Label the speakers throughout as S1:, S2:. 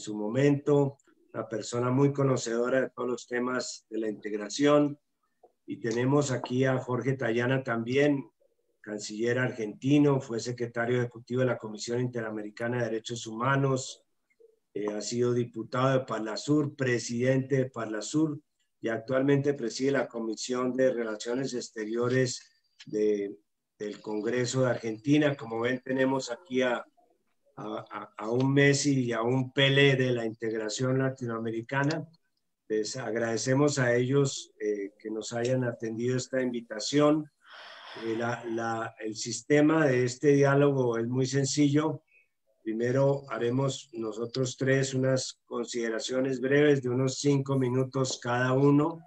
S1: su momento, una persona muy conocedora de todos los temas de la integración. Y tenemos aquí a Jorge Tayana también, canciller argentino, fue secretario ejecutivo de la Comisión Interamericana de Derechos Humanos, ha sido diputado de Parlasur, presidente de Parlasur y actualmente preside la Comisión de Relaciones Exteriores del Congreso de Argentina. Como ven, tenemos aquí a un Messi y a un Pelé de la integración latinoamericana. Les agradecemos a ellos que nos hayan atendido esta invitación. El sistema de este diálogo es muy sencillo. Primero haremos nosotros tres unas consideraciones breves de unos 5 minutos cada uno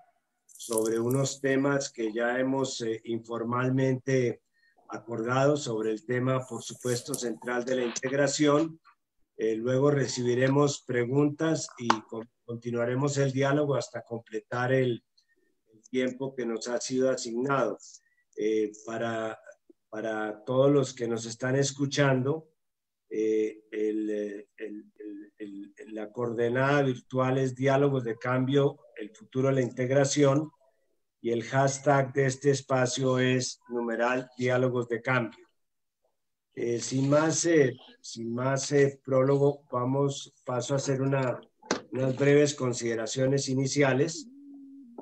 S1: sobre unos temas que ya hemos informalmente acordado sobre el tema, por supuesto, central de la integración. Luego recibiremos preguntas y continuaremos el diálogo hasta completar el tiempo que nos ha sido asignado. Para todos los que nos están escuchando, la coordenada virtual es Diálogos de Cambio, el futuro de la integración, y el hashtag de este espacio es numeral Diálogos de Cambio. Sin más prólogo, paso a hacer unas breves consideraciones iniciales.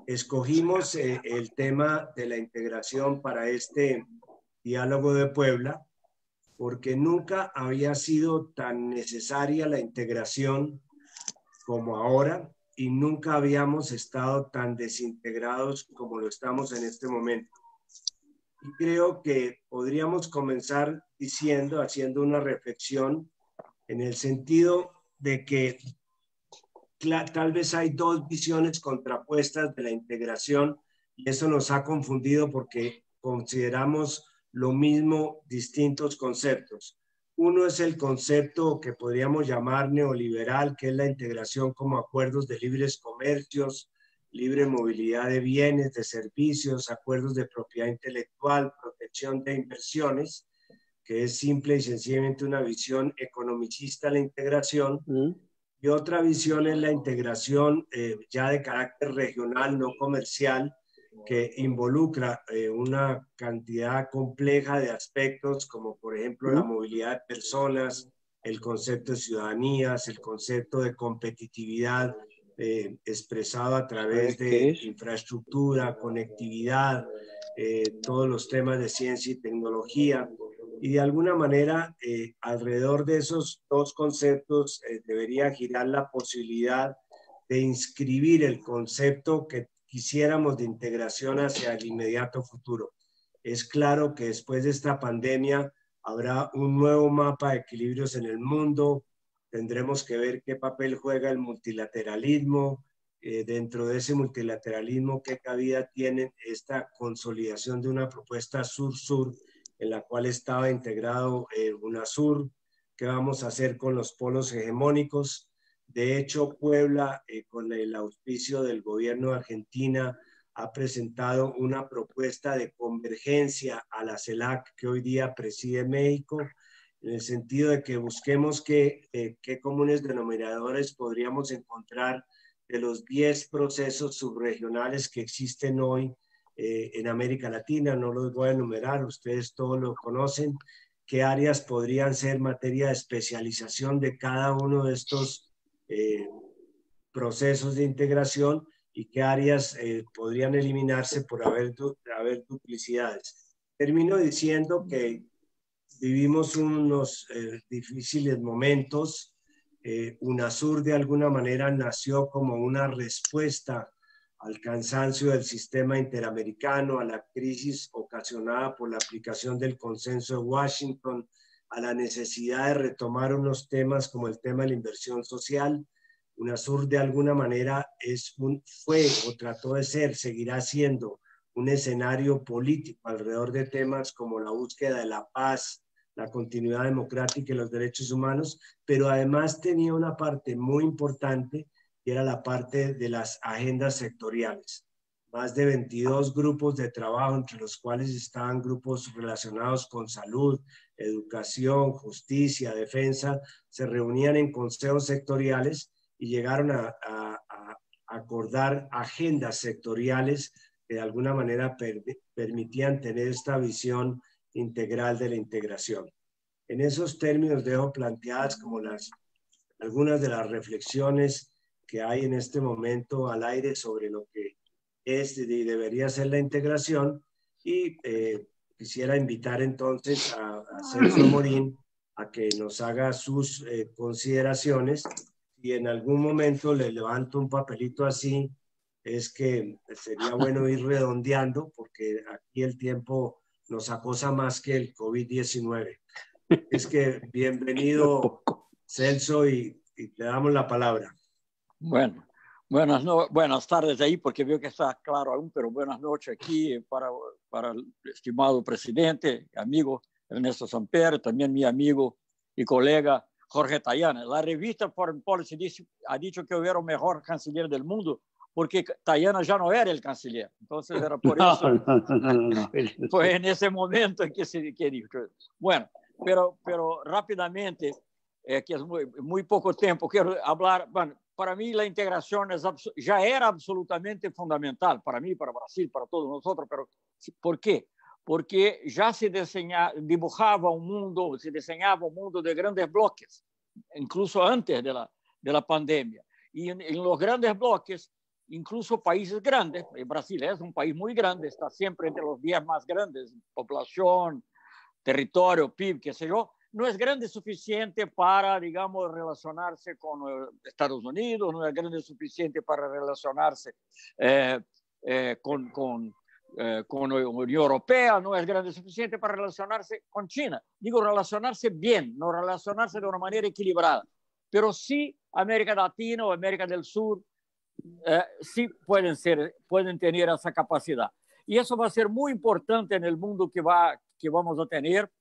S1: Escogimos el tema de la integración para este diálogo de Puebla porque nunca había sido tan necesaria la integración como ahora y nunca habíamos estado tan desintegrados como lo estamos en este momento. Y creo que podríamos comenzar haciendo una reflexión en el sentido de que tal vez hay dos visiones contrapuestas de la integración y eso nos ha confundido porque consideramos lo mismo distintos conceptos. Uno es el concepto que podríamos llamar neoliberal, que es la integración como acuerdos de libres comercios, libre movilidad de bienes, de servicios, acuerdos de propiedad intelectual, protección de inversiones, que es simple y sencillamente una visión economicista de la integración. Y otra visión es la integración ya de carácter regional, no comercial, que involucra una cantidad compleja de aspectos, como por ejemplo la movilidad de personas, el concepto de ciudadanías, el concepto de competitividad expresado a través de infraestructura, conectividad, todos los temas de ciencia y tecnología. Y de alguna manera, alrededor de esos dos conceptos debería girar la posibilidad de inscribir el concepto que quisiéramos de integración hacia el inmediato futuro. Es claro que después de esta pandemia habrá un nuevo mapa de equilibrios en el mundo, tendremos que ver qué papel juega el multilateralismo, dentro de ese multilateralismo, qué cabida tiene esta consolidación de una propuesta sur-sur en la cual estaba integrado UNASUR, qué vamos a hacer con los polos hegemónicos. De hecho, Puebla, con el auspicio del gobierno de Argentina, ha presentado una propuesta de convergencia a la CELAC que hoy día preside México, en el sentido de que busquemos qué comunes denominadores podríamos encontrar de los 10 procesos subregionales que existen hoy en América Latina. No los voy a enumerar, ustedes todos lo conocen. ¿Qué áreas podrían ser materia de especialización de cada uno de estos procesos de integración y qué áreas podrían eliminarse por haber duplicidades? Termino diciendo que vivimos unos difíciles momentos. UNASUR de alguna manera nació como una respuesta al cansancio del sistema interamericano, a la crisis ocasionada por la aplicación del consenso de Washington, a la necesidad de retomar unos temas como el tema de la inversión social. UNASUR de alguna manera fue o trató de ser, seguirá siendo un escenario político alrededor de temas como la búsqueda de la paz, la continuidad democrática y los derechos humanos, pero además tenía una parte muy importante que era la parte de las agendas sectoriales. más de 22 grupos de trabajo, entre los cuales estaban grupos relacionados con salud, educación, justicia, defensa, se reunían en consejos sectoriales y llegaron a acordar agendas sectoriales que de alguna manera permitían tener esta visión integral de la integración. En esos términos dejo planteadas como algunas de las reflexiones que hay en este momento al aire sobre lo que es y debería ser la integración, y quisiera invitar entonces a Celso Amorín a que nos haga sus consideraciones, y en algún momento le levanto un papelito así, es que sería bueno ir redondeando porque aquí el tiempo nos acosa más que el COVID-19. Es que bienvenido Celso y te damos la palabra.
S2: Bueno, buenas tardes ahí, porque veo que está claro aún, pero buenas noches aquí para el estimado presidente, amigo Ernesto Samper, también mi amigo y colega Jorge Tayana. La revista Foreign Policy ha dicho que yo era el mejor canciller del mundo, porque Tayana ya no era el canciller. Entonces era por eso. Fue en ese momento en que se dijo. Bueno, pero rápidamente, que es muy poco tiempo, quiero hablar. Bueno, para mí la integración ya era absolutamente fundamental, para mí, para Brasil, para todos nosotros. Pero ¿por qué? Porque ya se dibujaba un mundo, se diseñaba un mundo de grandes bloques, incluso antes de la pandemia. Y en los grandes bloques, incluso países grandes, Brasil es un país muy grande, está siempre entre los 10 más grandes, población, territorio, PIB, qué sé yo, no es grande suficiente para, digamos, relacionarse con Estados Unidos, no es grande suficiente para relacionarse con la Unión Europea, no es grande suficiente para relacionarse con China. Digo, relacionarse bien, no relacionarse de una manera equilibrada. Pero sí, América Latina o América del Sur sí pueden tener esa capacidad. Y eso va a ser muy importante en el mundo que vamos a tener.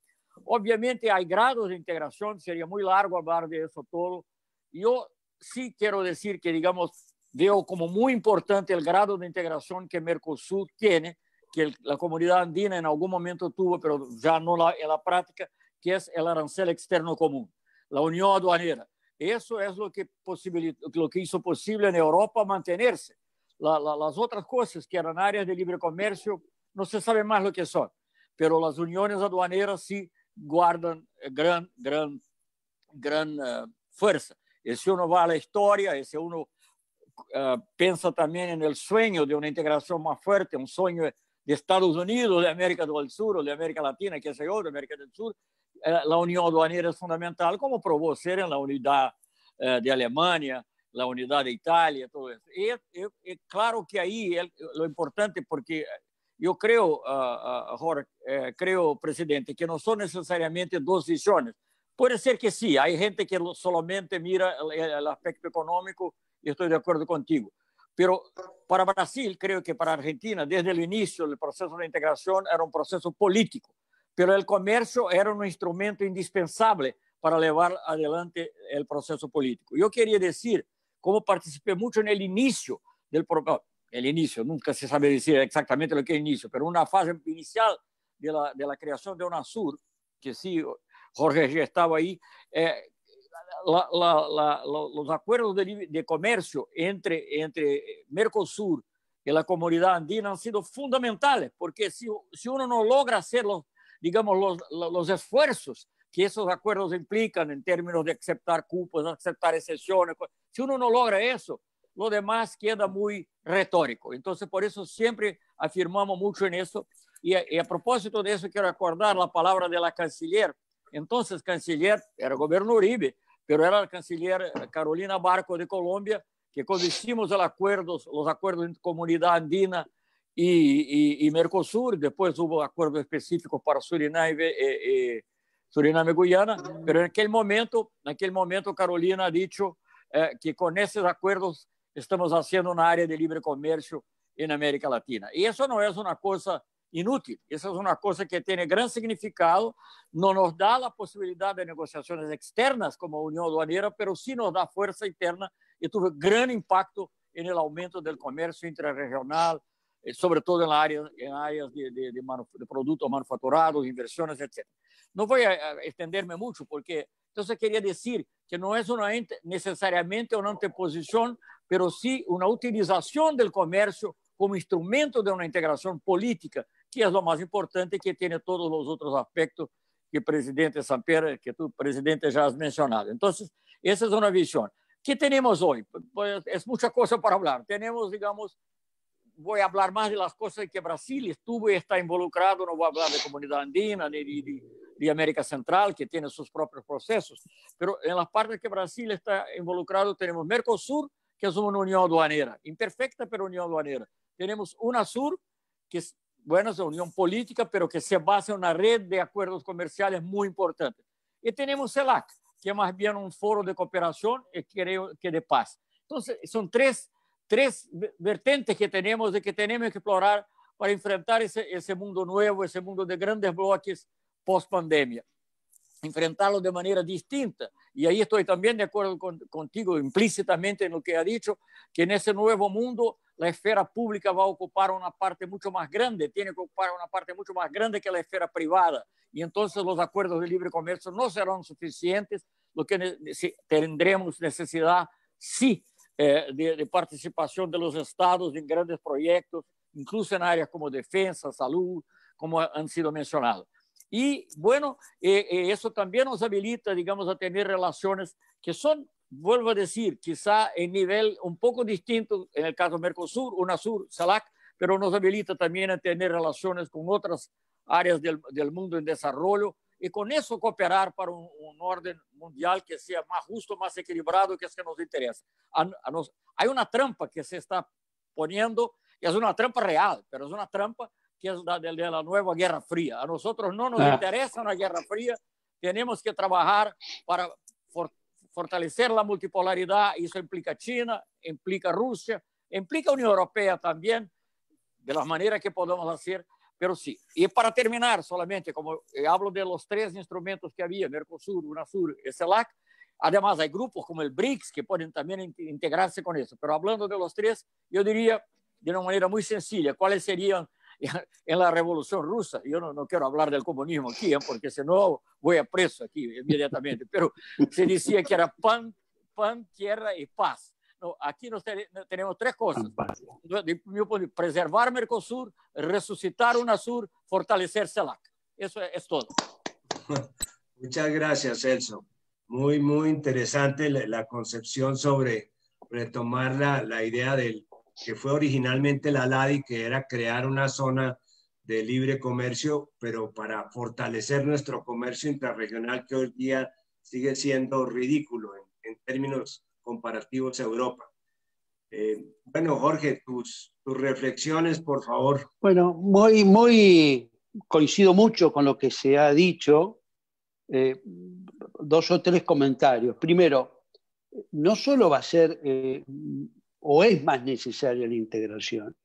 S2: Obviamente hay grados de integración, sería muy largo hablar de eso todo. Yo sí quiero decir que, digamos, veo como muy importante el grado de integración que Mercosur tiene, que la comunidad andina en algún momento tuvo, pero ya no en la práctica, que es el arancel externo común, la unión aduanera. Eso es lo que hizo posible en Europa mantenerse. Las otras cosas que eran áreas de libre comercio no se sabe más lo que son, pero las uniones aduaneras sí guardan gran fuerza. Y si uno va a la historia, y si uno piensa también en el sueño de una integración más fuerte, un sueño de Estados Unidos, de América del Sur, o de América Latina, qué sé yo, de América del Sur, la unión aduanera es fundamental, como probó ser en la unidad de Alemania, la unidad de Italia, todo eso. Y claro que ahí lo importante, porque yo creo, Jorge, creo, presidente, que no son necesariamente dos visiones. Puede ser que sí, hay gente que solamente mira el aspecto económico, y estoy de acuerdo contigo. Pero para Brasil, creo que para Argentina, desde el inicio del proceso de integración era un proceso político, pero el comercio era un instrumento indispensable para llevar adelante el proceso político. Yo quería decir, como participé mucho en el inicio del programa, el inicio, nunca se sabe decir exactamente lo que es inicio, pero una fase inicial de la creación de UNASUR, que sí, Jorge ya estaba ahí, los acuerdos de comercio entre Mercosur y la comunidad andina han sido fundamentales, porque si uno no logra hacer los esfuerzos que esos acuerdos implican en términos de aceptar cupos, aceptar excepciones, si uno no logra eso, lo demás queda muy retórico. Entonces, por eso siempre afirmamos mucho en eso. Y a propósito de eso, quiero acordar la palabra de la canciller. Entonces, canciller era el gobierno Uribe, pero era la canciller Carolina Barco de Colombia, que cuando hicimos los acuerdos en Comunidad Andina y Mercosur, después hubo acuerdos específicos para Suriname y Guyana, pero en aquel momento Carolina ha dicho que con esos acuerdos estamos haciendo una área de libre comercio en América Latina. Y eso no es una cosa inútil, eso es una cosa que tiene gran significado, no nos da la posibilidad de negociaciones externas como Unión Aduanera, pero sí nos da fuerza interna y tuvo gran impacto en el aumento del comercio interregional, sobre todo en áreas de productos manufacturados, inversiones, etc. No voy a extenderme mucho porque entonces quería decir que no es necesariamente una anteposición, pero sí una utilización del comercio como instrumento de una integración política, que es lo más importante, que tiene todos los otros aspectos que presidente Samper, que tú, presidente, ya has mencionado. Entonces, esa es una visión. ¿Qué tenemos hoy? Pues es mucha cosa para hablar. Tenemos, digamos, voy a hablar más de las cosas que Brasil estuvo y está involucrado, no voy a hablar de comunidad andina ni de América Central, que tiene sus propios procesos, pero en las partes que Brasil está involucrado tenemos Mercosur, que es una unión aduanera, imperfecta, pero unión aduanera. Tenemos UNASUR, que es, bueno, es una unión política, pero que se basa en una red de acuerdos comerciales muy importante. Y tenemos CELAC, que es más bien un foro de cooperación y creo que de paz. Entonces, son tres vertentes que tenemos y que tenemos que explorar para enfrentar ese mundo nuevo, ese mundo de grandes bloques post-pandemia. Enfrentarlo de manera distinta. Y ahí estoy también de acuerdo contigo implícitamente en lo que ha dicho, que en ese nuevo mundo la esfera pública va a ocupar una parte mucho más grande, tiene que ocupar una parte mucho más grande que la esfera privada. Y entonces los acuerdos de libre comercio no serán suficientes, lo que tendremos necesidad, sí, de participación de los estados en grandes proyectos, incluso en áreas como defensa, salud, como han sido mencionados. Y bueno, eso también nos habilita, digamos, a tener relaciones que son, vuelvo a decir, quizá en nivel un poco distinto, en el caso de Mercosur, UNASUR, CELAC, pero nos habilita también a tener relaciones con otras áreas del mundo en desarrollo y con eso cooperar para un orden mundial que sea más justo, más equilibrado, que es que nos interesa. Hay una trampa que se está poniendo, y es una trampa real, pero es una trampa que es la de la nueva Guerra Fría. A nosotros no nos interesa una Guerra Fría, tenemos que trabajar para fortalecer la multipolaridad, eso implica China, implica Rusia, implica Unión Europea también, de las maneras que podamos hacer, pero sí. Y para terminar, solamente, como hablo de los tres instrumentos que había, Mercosur, UNASUR y CELAC, además hay grupos como el BRICS que pueden también integrarse con eso, pero hablando de los tres, yo diría de una manera muy sencilla, ¿cuáles serían en la Revolución Rusa? Yo no quiero hablar del comunismo aquí, porque si no voy a preso aquí inmediatamente, pero se decía que era pan, tierra y paz. No, aquí tenemos tres cosas. Preservar Mercosur, resucitar UNASUR, fortalecer CELAC. Eso es todo.
S1: Muchas gracias, Celso. Muy, muy interesante la concepción sobre retomar la idea del que fue originalmente la LADI, que era crear una zona de libre comercio, pero para fortalecer nuestro comercio intrarregional, que hoy día sigue siendo ridículo en términos comparativos a Europa. Bueno, Jorge, tus reflexiones, por favor.
S3: Bueno, muy coincido mucho con lo que se ha dicho. Dos o tres comentarios. Primero, no solo va a ser o es más necesaria la integración,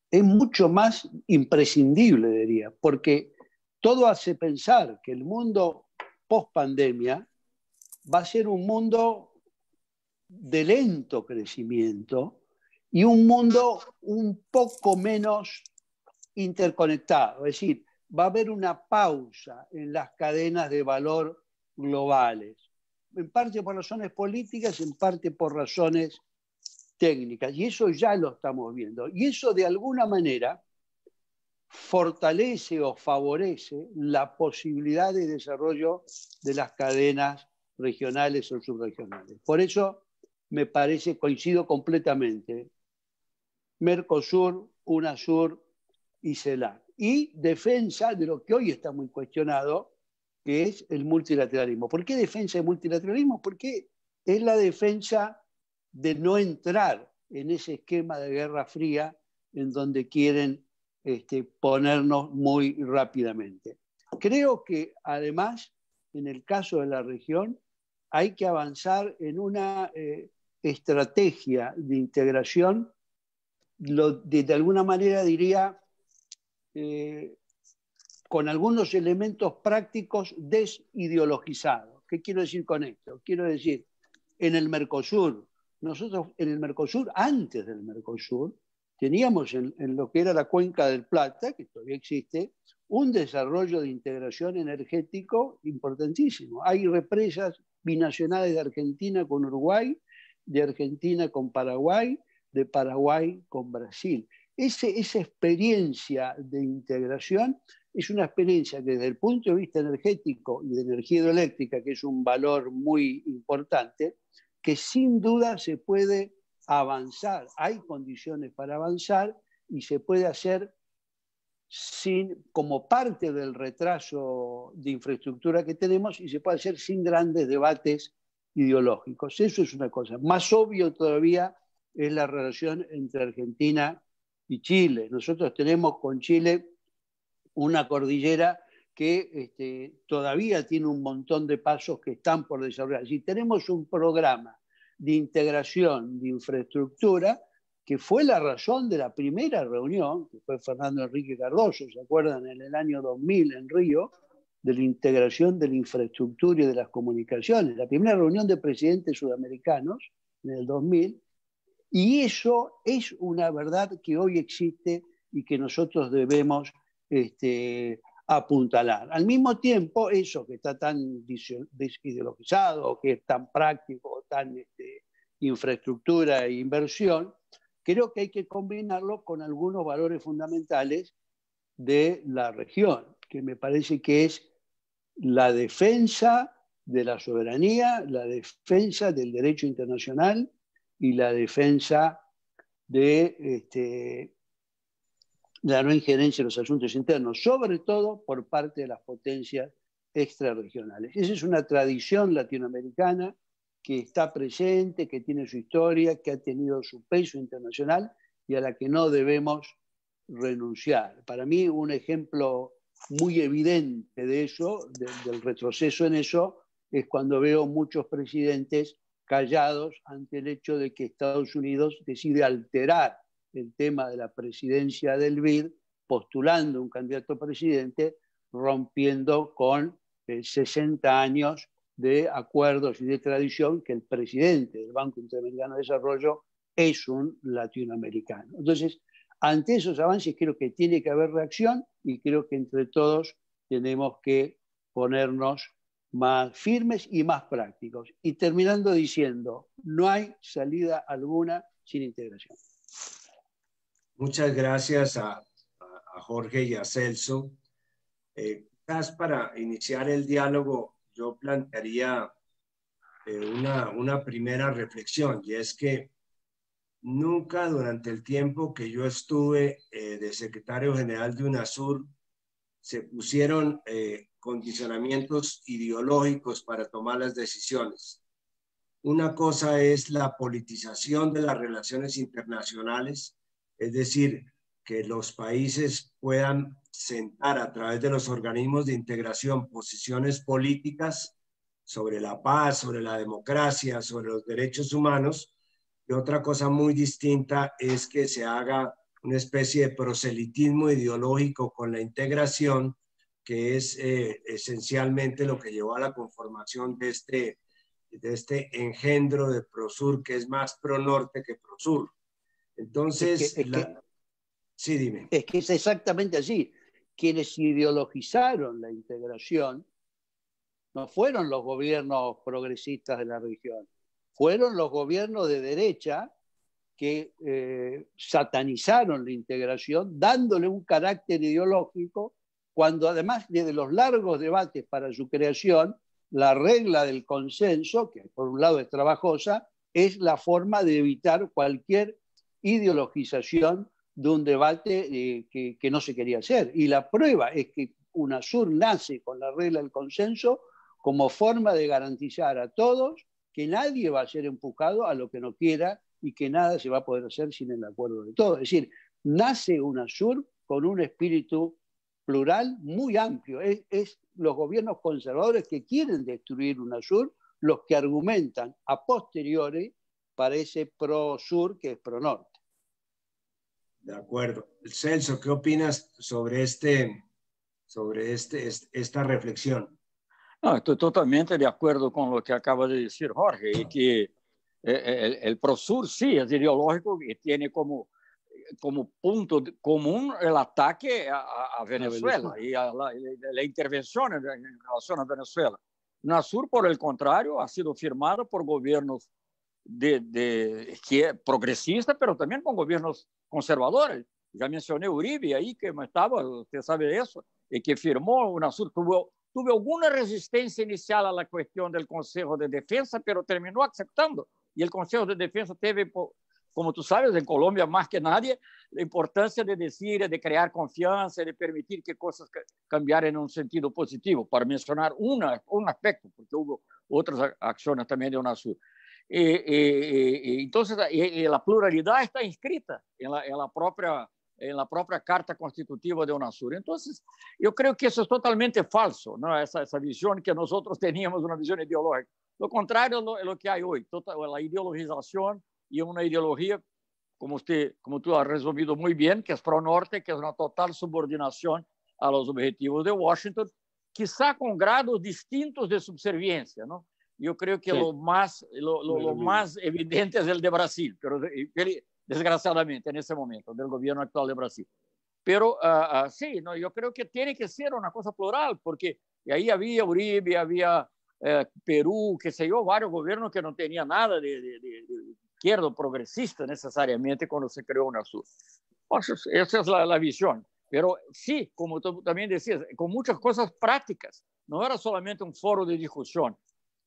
S3: es mucho más imprescindible, diría, porque todo hace pensar que el mundo post-pandemia va a ser un mundo de lento crecimiento y un mundo un poco menos interconectado. Es decir, va a haber una pausa en las cadenas de valor globales, en parte por razones políticas, en parte por razones técnicas, y eso ya lo estamos viendo. Y eso de alguna manera fortalece o favorece la posibilidad de desarrollo de las cadenas regionales o subregionales. Por eso me parece, coincido completamente, Mercosur, UNASUR y CELAC. Y defensa de lo que hoy está muy cuestionado, que es el multilateralismo. ¿Por qué defensa del multilateralismo? Porque es la defensa de no entrar en ese esquema de Guerra Fría en donde quieren ponernos muy rápidamente. Creo que además, en el caso de la región, hay que avanzar en una estrategia de integración, de alguna manera diría, con algunos elementos prácticos desideologizados. ¿Qué quiero decir con esto? Quiero decir, en el Mercosur, nosotros en el Mercosur, antes del Mercosur, teníamos en lo que era la Cuenca del Plata, que todavía existe, un desarrollo de integración energético importantísimo. Hay represas binacionales de Argentina con Uruguay, de Argentina con Paraguay, de Paraguay con Brasil. Esa experiencia de integración es una experiencia que desde el punto de vista energético y de energía hidroeléctrica, que es un valor muy importante, que sin duda se puede avanzar. Hay condiciones para avanzar y se puede hacer como parte del retraso de infraestructura que tenemos, y se puede hacer sin grandes debates ideológicos. Eso es una cosa. Más obvio todavía es la relación entre Argentina y Chile. Nosotros tenemos con Chile una cordillera que todavía tiene un montón de pasos que están por desarrollar. Si tenemos un programa de integración de infraestructura, que fue la razón de la primera reunión, que fue Fernando Enrique Cardoso, ¿se acuerdan? En el año 2000 en Río, de la integración de la infraestructura y de las comunicaciones. La primera reunión de presidentes sudamericanos en el 2000, y eso es una verdad que hoy existe y que nosotros debemos apuntalar. Al mismo tiempo, eso que está tan desideologizado, que es tan práctico, tan infraestructura e inversión, creo que hay que combinarlo con algunos valores fundamentales de la región, que me parece que es la defensa de la soberanía, la defensa del derecho internacional y la defensa de la no injerencia en los asuntos internos, sobre todo por parte de las potencias extrarregionales. Esa es una tradición latinoamericana que está presente, que tiene su historia, que ha tenido su peso internacional y a la que no debemos renunciar. Para mí, un ejemplo muy evidente de eso, del retroceso en eso, es cuando veo muchos presidentes callados ante el hecho de que Estados Unidos decide alterar el tema de la presidencia del BID, postulando un candidato a presidente, rompiendo con 60 años de acuerdos y de tradición, que el presidente del Banco Interamericano de Desarrollo es un latinoamericano. Entonces, ante esos avances creo que tiene que haber reacción y creo que entre todos tenemos que ponernos más firmes y más prácticos. Y terminando diciendo, no hay salida alguna sin integración.
S1: Muchas gracias a Jorge y a Celso. Quizás para iniciar el diálogo, yo plantearía una primera reflexión, y es que nunca durante el tiempo que yo estuve de secretario general de UNASUR se pusieron condicionamientos ideológicos para tomar las decisiones. Una cosa es la politización de las relaciones internacionales, es decir, que los países puedan sentar a través de los organismos de integración posiciones políticas sobre la paz, sobre la democracia, sobre los derechos humanos. Y otra cosa muy distinta es que se haga una especie de proselitismo ideológico con la integración, que es esencialmente lo que llevó a la conformación de este engendro de Prosur, que es más pro norte que Prosur. Entonces, sí, dime.
S3: Es que es exactamente así. Quienes ideologizaron la integración no fueron los gobiernos progresistas de la región, fueron los gobiernos de derecha que satanizaron la integración, dándole un carácter ideológico, cuando además de los largos debates para su creación, la regla del consenso, que por un lado es trabajosa, es la forma de evitar cualquier ideologización de un debate que no se quería hacer. Y la prueba es que UNASUR nace con la regla del consenso como forma de garantizar a todos que nadie va a ser empujado a lo que no quiera y que nada se va a poder hacer sin el acuerdo de todos. Es decir, nace UNASUR con un espíritu plural muy amplio. Es los gobiernos conservadores que quieren destruir UNASUR los que argumentan a posteriori para ese pro-sur que es pro-norte.
S1: De acuerdo. Celso, ¿qué opinas sobre esta reflexión?
S2: No, estoy totalmente de acuerdo con lo que acaba de decir Jorge, y que el Prosur sí es ideológico y tiene como como punto común el ataque a Venezuela y a la intervención en relación a Venezuela. UNASUR, por el contrario, ha sido firmada por gobiernos progresistas, pero también con gobiernos conservadores. Ya mencioné Uribe ahí, que estaba, usted sabe de eso, y que firmó UNASUR. Tuvo alguna resistencia inicial a la cuestión del Consejo de Defensa, pero terminó aceptando. Y el Consejo de Defensa teve, como tú sabes, en Colombia más que nadie, la importancia de decir, de crear confianza, de permitir que cosas cambiaran en un sentido positivo, para mencionar un aspecto, porque hubo otras acciones también de UNASUR. Entonces, la pluralidad está inscrita en la propia Carta Constitutiva de UNASUR. Entonces, yo creo que eso es totalmente falso, ¿no? Esa visión que nosotros teníamos, una visión ideológica. Lo contrario es lo que hay hoy, la ideologización y una ideología, como tú has resumido muy bien, que es pro-norte, que es una total subordinación a los objetivos de Washington, quizá con grados distintos de subserviencia, ¿no? Yo creo que sí, lo más evidente es el de Brasil, pero desgraciadamente en ese momento, del gobierno actual de Brasil. Pero sí, no, yo creo que tiene que ser una cosa plural, porque ahí había Uribe, había Perú, qué sé yo, varios gobiernos que no tenían nada de izquierdo progresista necesariamente cuando se creó UNASUR. Esa es la visión. Pero sí, como tú también decías, con muchas cosas prácticas. No era solamente un foro de discusión.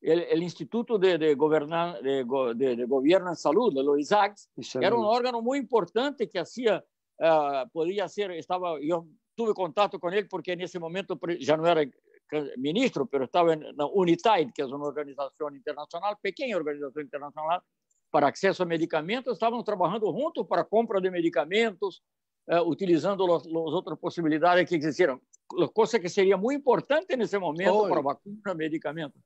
S2: El Instituto de Gobierno en Salud, el ISAGS, era un órgano muy importante que hacía, podía ser, yo tuve contacto con él porque en ese momento ya no era ministro, pero estaba en la UNITAID, que es una organización internacional, pequeña organización internacional para acceso a medicamentos. Estábamos trabajando juntos para compra de medicamentos, utilizando las otras posibilidades que existieron, cosas que sería muy importante en ese momento para vacunas, medicamentos.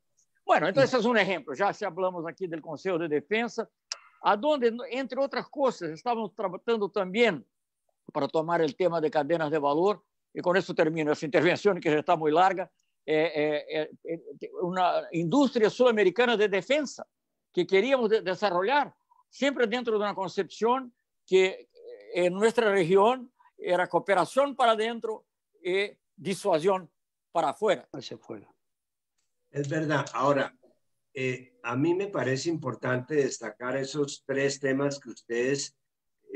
S2: Bueno, entonces es un ejemplo. Ya si hablamos aquí del Consejo de Defensa, a donde, entre otras cosas, estamos tratando también, para tomar el tema de cadenas de valor, y con eso termino esa intervención que ya está muy larga, una industria sudamericana de defensa que queríamos desarrollar, siempre dentro de una concepción que en nuestra región era cooperación para adentro y disuasión para afuera.
S3: Hacia afuera.
S1: Es verdad. Ahora, a mí me parece importante destacar esos tres temas que ustedes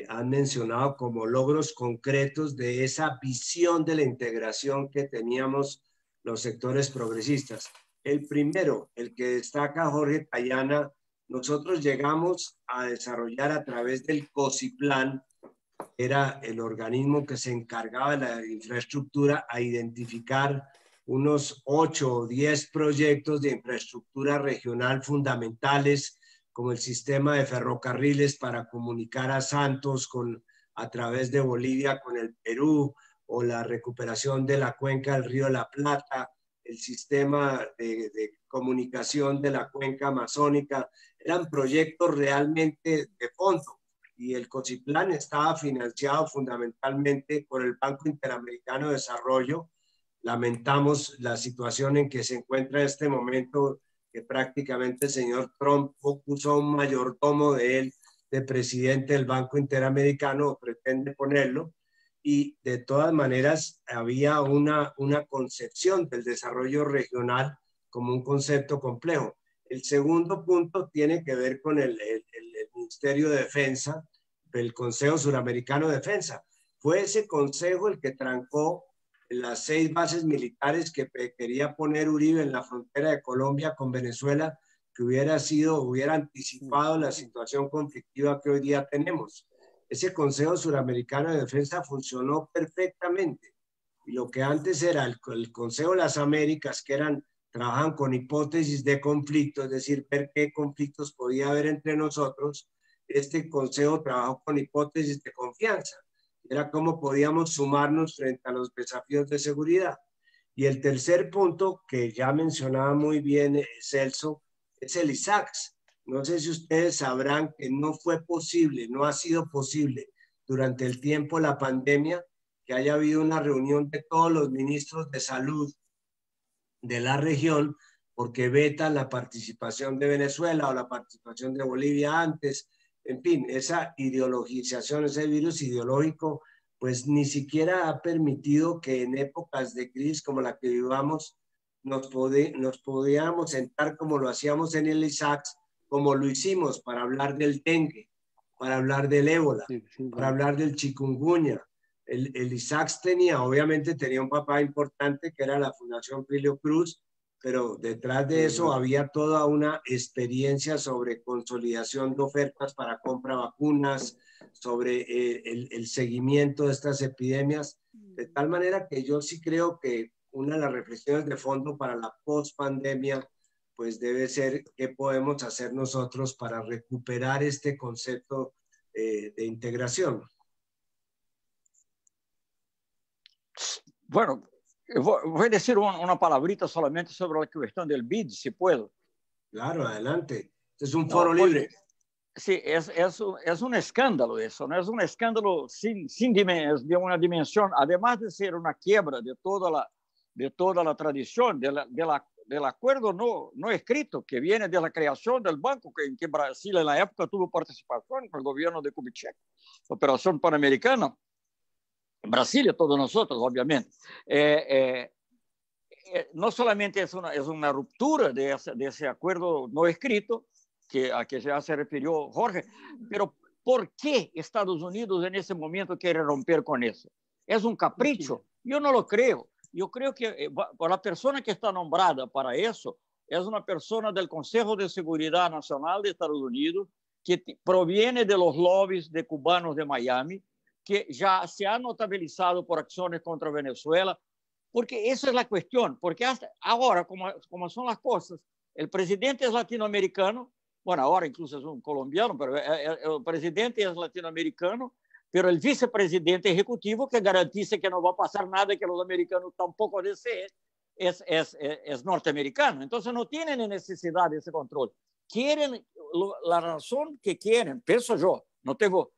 S1: han mencionado como logros concretos de esa visión de la integración que teníamos los sectores progresistas. El primero, el que destaca Jorge Tayana, nosotros llegamos a desarrollar a través del COSIPLAN, era el organismo que se encargaba de la infraestructura, a identificar unos 8 o 10 proyectos de infraestructura regional fundamentales, como el sistema de ferrocarriles para comunicar a Santos a través de Bolivia con el Perú, o la recuperación de la cuenca del Río de la Plata, el sistema de comunicación de la cuenca amazónica. Eran proyectos realmente de fondo, y el COSIPLAN estaba financiado fundamentalmente por el Banco Interamericano de Desarrollo. Lamentamos la situación en que se encuentra en este momento, que prácticamente el señor Trump puso a un mayordomo de él de presidente del Banco Interamericano, o pretende ponerlo, y de todas maneras había una concepción del desarrollo regional como un concepto complejo. El segundo punto tiene que ver con el Ministerio de Defensa, el Consejo Suramericano de Defensa. Fue ese consejo el que trancó las 6 bases militares que quería poner Uribe en la frontera de Colombia con Venezuela, que hubiera anticipado la situación conflictiva que hoy día tenemos. Ese Consejo Suramericano de Defensa funcionó perfectamente, y lo que antes era el Consejo de las Américas, que trabajan con hipótesis de conflicto, es decir, ver qué conflictos podía haber entre nosotros. Este consejo trabajó con hipótesis de confianza, era cómo podíamos sumarnos frente a los desafíos de seguridad. Y el tercer punto, que ya mencionaba muy bien Celso, es el ISAGS. No sé si ustedes sabrán que no fue posible, no ha sido posible durante el tiempo de la pandemia que haya habido una reunión de todos los ministros de salud de la región, porque vetan la participación de Venezuela o la participación de Bolivia antes. en fin, esa ideologización, ese virus ideológico, pues ni siquiera ha permitido que en épocas de crisis como la que vivamos nos podíamos sentar como lo hacíamos en el ISACS, como lo hicimos para hablar del dengue, para hablar del ébola, para hablar del chikungunya. El ISACS obviamente tenía un papá importante que era la Fundación Filio Cruz, pero detrás de eso había toda una experiencia sobre consolidación de ofertas para compra de vacunas, sobre el seguimiento de estas epidemias, de tal manera que yo sí creo que una de las reflexiones de fondo para la post-pandemia pues debe ser qué podemos hacer nosotros para recuperar este concepto de integración.
S2: Bueno, voy a decir una palabrita solamente sobre la cuestión del BID, si puedo.
S1: Claro, adelante. Es un foro libre.
S2: Sí, es un escándalo eso, ¿no? Es un escándalo de una dimensión, además de ser una quiebra de toda la tradición, del acuerdo no escrito que viene de la creación del banco, en que Brasil en la época tuvo participación con el gobierno de Kubitschek, Operación Panamericana. Brasil y todos nosotros, obviamente. No solamente es una ruptura de ese acuerdo no escrito, a que ya se refirió Jorge, pero ¿por qué Estados Unidos en ese momento quiere romper con eso? ¿Es un capricho? Yo no lo creo. Yo creo que la persona que está nombrada para eso es una persona del Consejo de Seguridad Nacional de Estados Unidos que proviene de los lobbies de cubanos de Miami, que ya se ha notabilizado por acciones contra Venezuela, porque esa es la cuestión, porque hasta ahora, como son las cosas, el presidente es latinoamericano, bueno, ahora incluso es un colombiano, pero el presidente es latinoamericano, pero el vicepresidente ejecutivo que garantiza que no va a pasar nada que los americanos tampoco deseen, es norteamericano. Entonces no tienen necesidad de ese control. Quieren la razón que quieren, pienso yo, no tengo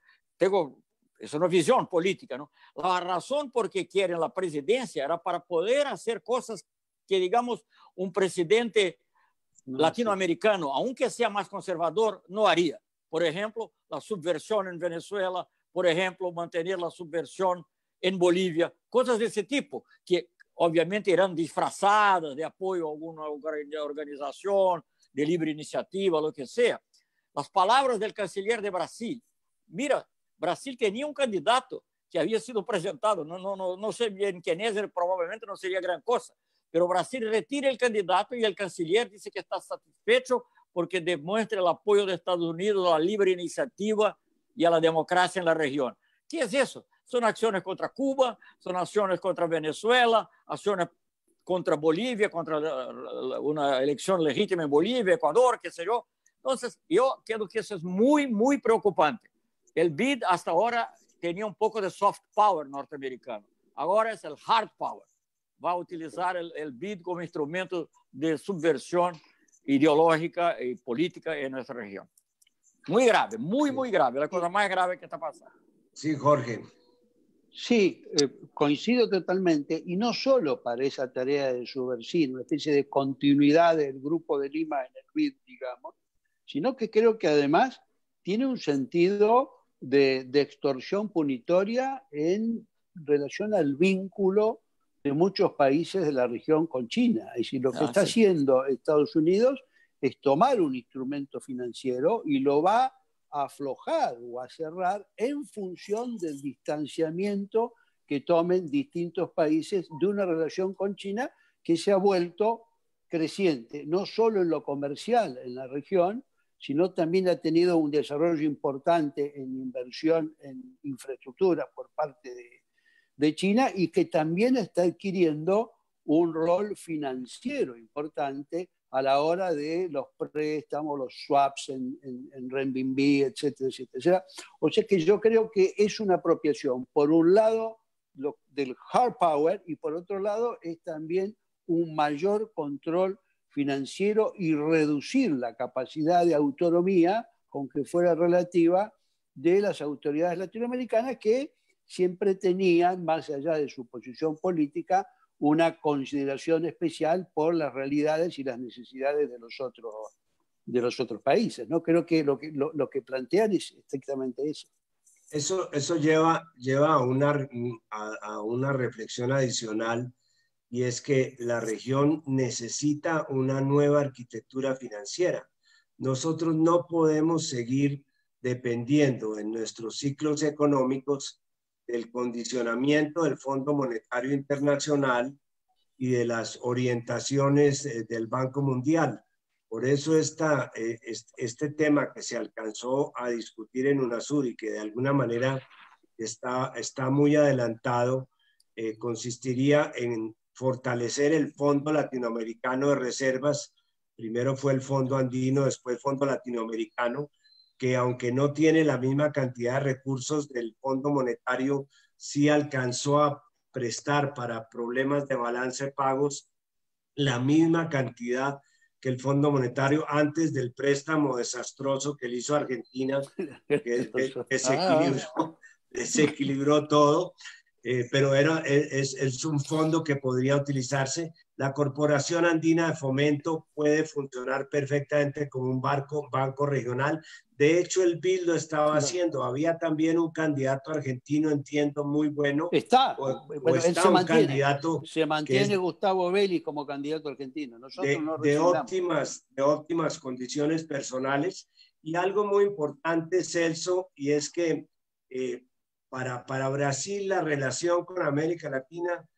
S2: es una visión política, ¿no? La razón por qué quieren la presidencia era para poder hacer cosas que, digamos, un presidente latinoamericano, aunque sea más conservador, no haría. Por ejemplo, la subversión en Venezuela, por ejemplo, mantener la subversión en Bolivia, cosas de ese tipo, que obviamente irán disfrazadas de apoyo a alguna organización, de libre iniciativa, lo que sea. Las palabras del canciller de Brasil, mira, Brasil tenía un candidato que había sido presentado, no sé bien quién es, probablemente no sería gran cosa, pero Brasil retira el candidato y el canciller dice que está satisfecho porque demuestra el apoyo de Estados Unidos a la libre iniciativa y a la democracia en la región. ¿Qué es eso? Son acciones contra Cuba, son acciones contra Venezuela, acciones contra Bolivia, contra una elección legítima en Bolivia, Ecuador, qué sé yo. Entonces, yo creo que eso es muy, muy preocupante. El BID hasta ahora tenía un poco de soft power norteamericano. Ahora es el hard power. Va a utilizar el BID como instrumento de subversión ideológica y política en nuestra región. Muy grave, muy grave. La cosa más grave que está pasando.
S1: Sí, Jorge.
S3: Sí, coincido totalmente. Y no solo para esa tarea de subversión, una especie de continuidad del Grupo de Lima en el BID, digamos, sino que creo que además tiene un sentido de extorsión punitoria en relación al vínculo de muchos países de la región con China. Es decir, lo que está haciendo Estados Unidos es tomar un instrumento financiero y lo va a aflojar o a cerrar en función del distanciamiento que tomen distintos países de una relación con China que se ha vuelto creciente, no solo en lo comercial en la región, sino también ha tenido un desarrollo importante en inversión en infraestructura por parte de China y que también está adquiriendo un rol financiero importante a la hora de los préstamos, los swaps en renminbi, etcétera, etcétera. O sea que yo creo que es una apropiación, por un lado, del hard power y por otro lado es también un mayor control financiero y reducir la capacidad de autonomía, aunque fuera relativa, de las autoridades latinoamericanas que siempre tenían, más allá de su posición política, una consideración especial por las realidades y las necesidades de los otros de los otros países, ¿no? Creo que lo que plantean es estrictamente eso.
S1: Eso lleva a una reflexión adicional, y es que la región necesita una nueva arquitectura financiera. Nosotros no podemos seguir dependiendo en nuestros ciclos económicos del condicionamiento del Fondo Monetario Internacional y de las orientaciones del Banco Mundial. Por eso este tema que se alcanzó a discutir en UNASUR y que de alguna manera está muy adelantado, consistiría en fortalecer el Fondo Latinoamericano de Reservas. Primero fue el Fondo Andino, después Fondo Latinoamericano, que aunque no tiene la misma cantidad de recursos del Fondo Monetario, sí alcanzó a prestar para problemas de balance de pagos la misma cantidad que el Fondo Monetario antes del préstamo desastroso que le hizo a Argentina, que desequilibró todo. Pero es un fondo que podría utilizarse. La Corporación Andina de Fomento puede funcionar perfectamente como un banco regional. De hecho, el BID lo estaba haciendo. Había también un candidato argentino, entiendo, muy bueno.
S3: Bueno, él se mantiene.
S1: Candidato
S3: se mantiene Gustavo Vélez como candidato argentino. Nosotros no
S1: de óptimas condiciones personales. Y algo muy importante, Celso, y es que para Brasil la relación con América Latina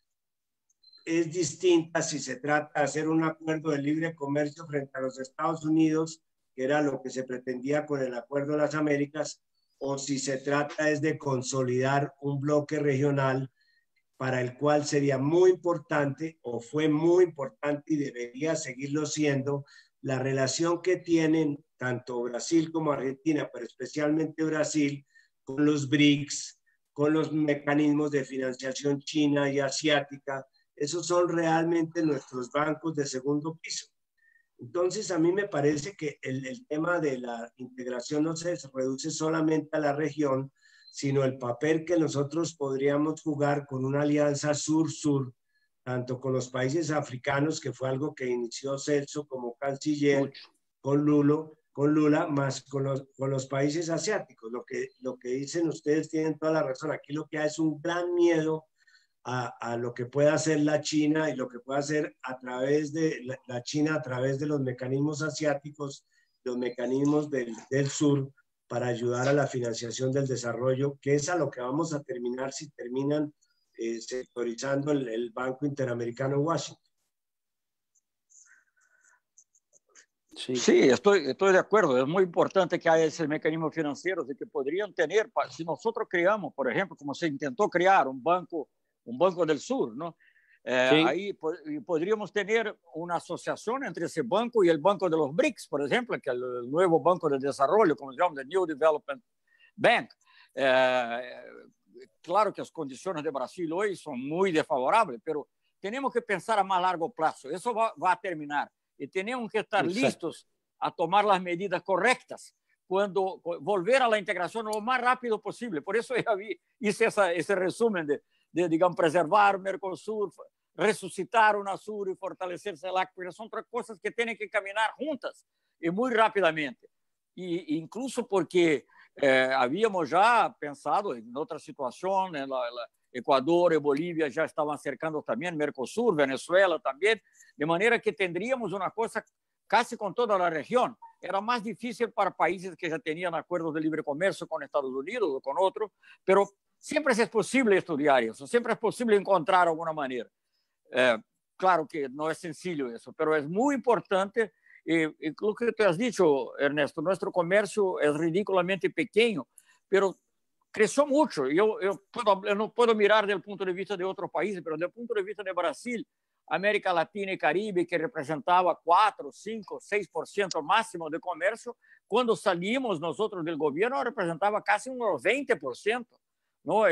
S1: es distinta si se trata de hacer un acuerdo de libre comercio frente a los Estados Unidos, que era lo que se pretendía con el Acuerdo de las Américas, o si se trata es de consolidar un bloque regional para el cual sería muy importante, o fue muy importante y debería seguirlo siendo, la relación que tienen tanto Brasil como Argentina, pero especialmente Brasil, con los BRICS, con los mecanismos de financiación china y asiática. Esos son realmente nuestros bancos de segundo piso. Entonces, a mí me parece que el tema de la integración no se reduce solamente a la región, sino el papel que nosotros podríamos jugar con una alianza sur-sur, tanto con los países africanos, que fue algo que inició Celso como canciller, con Lula, más con los países asiáticos. Lo que dicen ustedes tienen toda la razón. Aquí lo que hay es un gran miedo a lo que pueda hacer la China y lo que pueda hacer a través de la China, a través de los mecanismos asiáticos, los mecanismos del sur, para ayudar a la financiación del desarrollo, que es a lo que vamos a terminar si terminan sectorizando el Banco Interamericano en Washington.
S2: Sí, estoy de acuerdo. Es muy importante que haya esos mecanismos financieros y que podrían tener, si nosotros creamos, por ejemplo, como se intentó crear un banco del sur, ¿no? Sí. Ahí podríamos tener una asociación entre ese banco y el banco de los BRICS, por ejemplo, que es el nuevo banco de desarrollo, como se llama, el New Development Bank. Claro que las condiciones de Brasil hoy son muy desfavorables, pero tenemos que pensar a más largo plazo. Eso va a terminar y tenemos que estar listos a tomar las medidas correctas cuando volver a la integración lo más rápido posible. Por eso hice ese resumen de digamos, preservar Mercosur, resucitar UNASUR y fortalecer CELAC, porque son tres cosas que tienen que caminar juntas y muy rápidamente. Y incluso porque habíamos ya pensado en otra situación, en Ecuador y Bolivia ya estaban acercando también, Mercosur, Venezuela también, de manera que tendríamos una cosa casi con toda la región. Era más difícil para países que ya tenían acuerdos de libre comercio con Estados Unidos o con otros, pero siempre es posible estudiar eso, siempre es posible encontrar alguna manera. Claro que no es sencillo eso, pero es muy importante. Lo que tú has dicho, Ernesto, nuestro comercio es ridículamente pequeño, pero creció mucho. Yo no puedo mirar desde el punto de vista de otros países, pero desde el punto de vista de Brasil, América Latina y Caribe, que representaba 4, 5, 6% máximo de comercio, cuando salimos nosotros del gobierno representaba casi unos 20%. ¿No?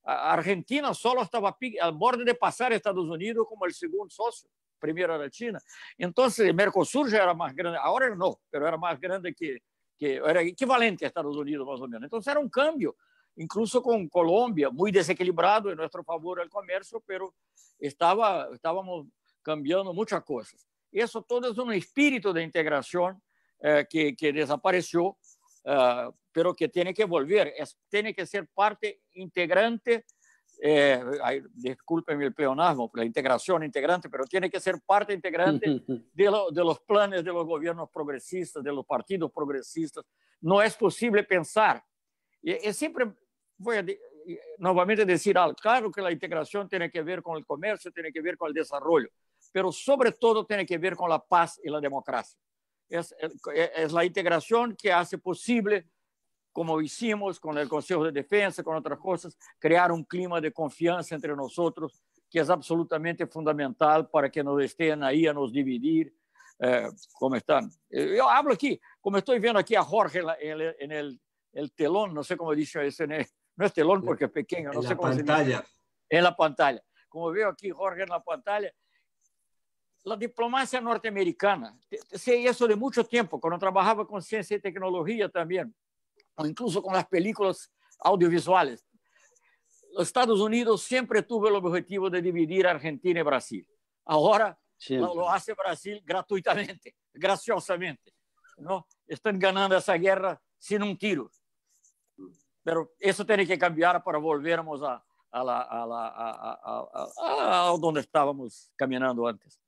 S2: Argentina solo estaba al borde de pasar a Estados Unidos como el segundo socio, primero era China. Entonces, Mercosur ya era más grande, ahora no, pero era más grande que era equivalente a Estados Unidos más o menos. Entonces era un cambio, incluso con Colombia, muy desequilibrado en nuestro favor el comercio, pero estábamos cambiando muchas cosas. Eso todo es un espíritu de integración que desapareció, pero que tiene que volver, tiene que ser parte integrante, discúlpenme el pleonasmo, la integración integrante, pero tiene que ser parte integrante de los planes de los gobiernos progresistas, de los partidos progresistas. No es posible pensar, y siempre voy a nuevamente decir algo, claro que la integración tiene que ver con el comercio, tiene que ver con el desarrollo, pero sobre todo tiene que ver con la paz y la democracia. Es la integración que hace posible, como hicimos con el Consejo de Defensa, con otras cosas, crear un clima de confianza entre nosotros, que es absolutamente fundamental para que no estén ahí a nos dividir, como están. Yo hablo aquí, como estoy viendo aquí a Jorge en el telón, no sé cómo dice ese, no es telón porque es pequeño, no sé cómo se dice. En la pantalla. Como veo aquí Jorge en la pantalla, la diplomacia norteamericana, sé eso de mucho tiempo, cuando trabajaba con ciencia y tecnología también, o incluso con las películas audiovisuales. Los Estados Unidos siempre tuvo el objetivo de dividir Argentina y Brasil. Ahora lo hace Brasil gratuitamente, graciosamente, ¿no? Están ganando esa guerra sin un tiro. Pero eso tiene que cambiar para volvermos a donde estábamos caminando antes,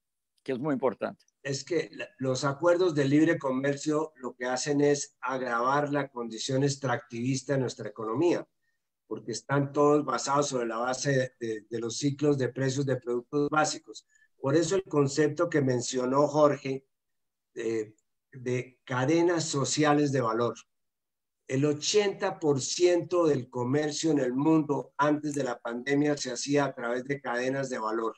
S2: que es muy importante.
S1: Es que los acuerdos de libre comercio lo que hacen es agravar la condición extractivista de nuestra economía, porque están todos basados sobre la base de los ciclos de precios de productos básicos. Por eso el concepto que mencionó Jorge de cadenas sociales de valor. El 80% del comercio en el mundo antes de la pandemia se hacía a través de cadenas de valor,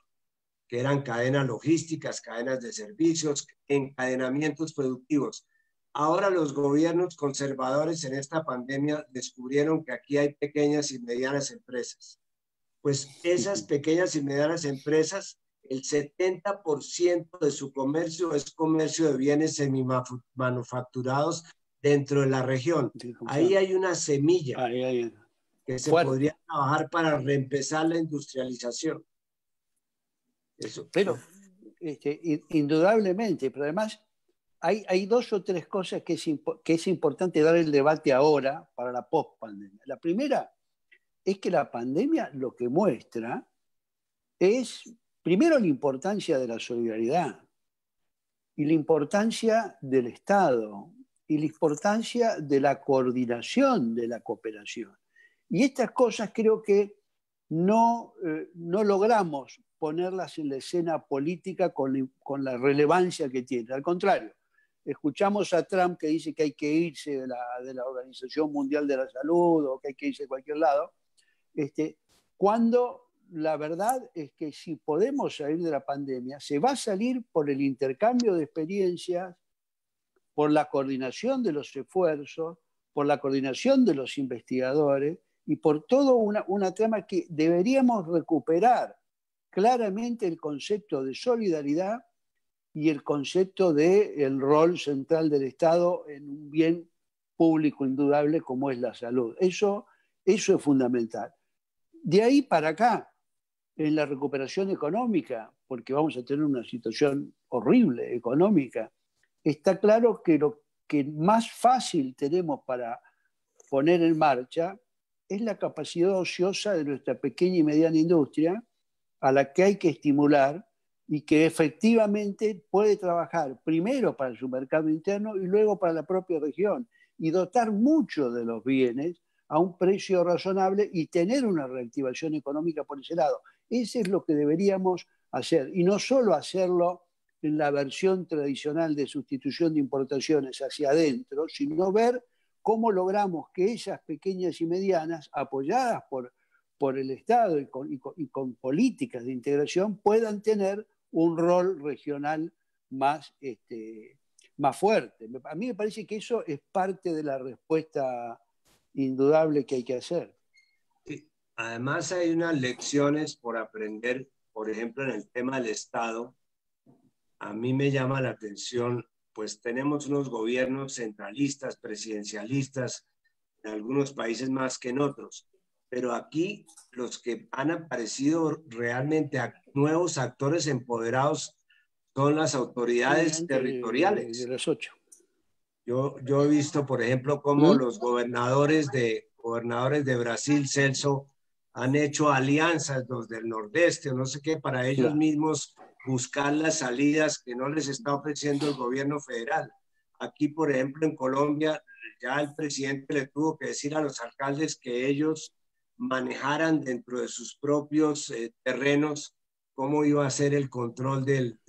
S1: que eran cadenas logísticas, cadenas de servicios, encadenamientos productivos. Ahora los gobiernos conservadores en esta pandemia descubrieron que aquí hay pequeñas y medianas empresas. Pues esas pequeñas y medianas empresas, el 70% de su comercio es comercio de bienes semimanufacturados dentro de la región. Ahí hay una semilla que se podría trabajar para reempezar la industrialización. Eso.
S3: Pero indudablemente, pero además hay dos o tres cosas que es importante dar el debate ahora para la post-pandemia. La primera es que la pandemia lo que muestra es, primero, la importancia de la solidaridad y la importancia del Estado y la importancia de la coordinación de la cooperación. Y estas cosas creo que no logramos ponerlas en la escena política con la relevancia que tiene. Al contrario, escuchamos a Trump que dice que hay que irse de la Organización Mundial de la Salud o que hay que irse de cualquier lado, cuando la verdad es que si podemos salir de la pandemia, se va a salir por el intercambio de experiencias, por la coordinación de los esfuerzos, por la coordinación de los investigadores y por todo una trama que deberíamos recuperar claramente el concepto de solidaridad y el concepto del rol central del Estado en un bien público indudable como es la salud. Eso es fundamental. De ahí para acá, en la recuperación económica, porque vamos a tener una situación horrible económica, está claro que lo que más fácil tenemos para poner en marcha es la capacidad ociosa de nuestra pequeña y mediana industria, a la que hay que estimular y que efectivamente puede trabajar primero para su mercado interno y luego para la propia región y dotar mucho de los bienes a un precio razonable y tener una reactivación económica por ese lado. Eso es lo que deberíamos hacer, y no solo hacerlo en la versión tradicional de sustitución de importaciones hacia adentro, sino ver cómo logramos que esas pequeñas y medianas, apoyadas por el Estado y con políticas de integración, puedan tener un rol regional más fuerte. A mí me parece que eso es parte de la respuesta indudable que hay que hacer.
S1: Sí. Además hay unas lecciones por aprender, por ejemplo, en el tema del Estado. A mí me llama la atención, pues tenemos unos gobiernos centralistas, presidencialistas, en algunos países más que en otros, pero aquí los que han aparecido realmente nuevos actores empoderados son las autoridades territoriales.
S3: De las 8.
S1: Yo he visto, por ejemplo, cómo los gobernadores de Brasil, Celso, han hecho alianzas, los del Nordeste, o no sé qué, para ellos mismos buscar las salidas que no les está ofreciendo el gobierno federal. Aquí, por ejemplo, en Colombia, ya el presidente le tuvo que decir a los alcaldes que ellos manejaran dentro de sus propios terrenos cómo iba a ser el control del